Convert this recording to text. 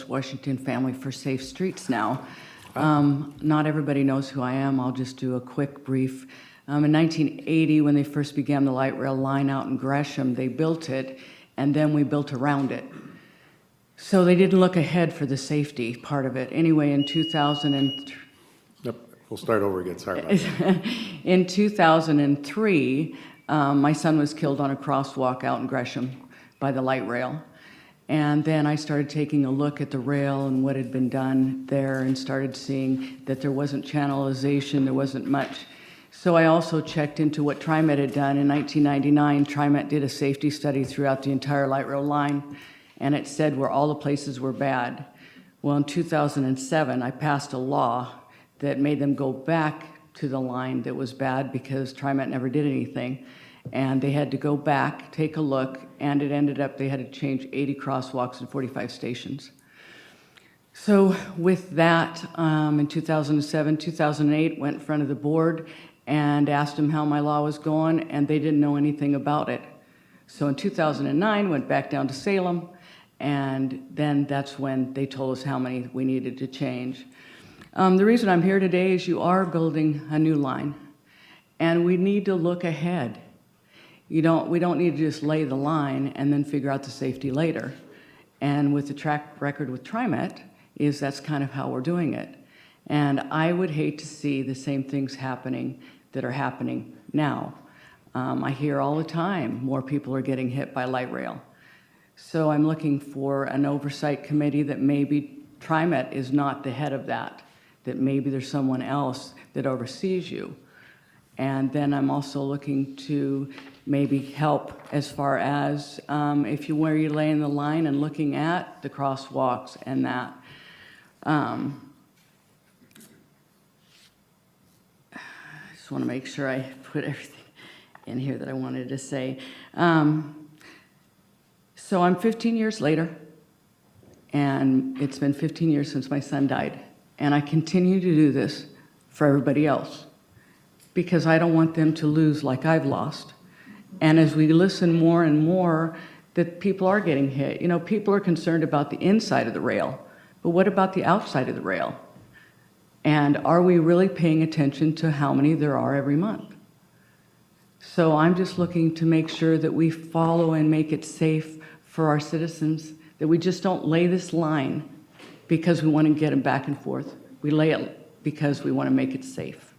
Washington Family for Safe Streets now. Not everybody knows who I am. I'll just do a quick brief. In 1980, when they first began the light rail line out in Gresham, they built it, and then we built around it. So they didn't look ahead for the safety part of it. Anyway, in 2003, Yep, we'll start over again. Sorry about that. in 2003, my son was killed on a crosswalk out in Gresham by the light rail. And then I started taking a look at the rail and what had been done there and started seeing that there wasn't channelization, there wasn't much. So I also checked into what Trimet had done. In 1999, Trimet did a safety study throughout the entire light rail line, and it said where all the places were bad. Well, in 2007, I passed a law that made them go back to the line that was bad because Trimet never did anything. And they had to go back, take a look, and it ended up they had to change 80 crosswalks and 45 stations. So with that, in 2007, 2008, went in front of the board and asked them how my law was going, and they didn't know anything about it. So in 2009, went back down to Salem, and then that's when they told us how many we needed to change. The reason I'm here today is you are building a new line, and we need to look ahead. We don't need to just lay the line and then figure out the safety later. And with the track record with Trimet, that's kind of how we're doing it. And I would hate to see the same things happening that are happening now. I hear all the time more people are getting hit by light rail. So I'm looking for an oversight committee that maybe Trimet is not the head of that maybe there's someone else that oversees you. And then I'm also looking to maybe help as far as where you lay in the line and looking at the crosswalks and that. I just want to make sure I put everything in here that I wanted to say. So I'm 15 years later, and it's been 15 years since my son died. And I continue to do this for everybody else because I don't want them to lose like I've lost. And as we listen more and more that people are getting hit, people are concerned about the inside of the rail, but what about the outside of the rail? And are we really paying attention to how many there are every month? So I'm just looking to make sure that we follow and make it safe for our citizens, that we just don't lay this line because we want to get them back and forth. We lay it because we want to make it safe.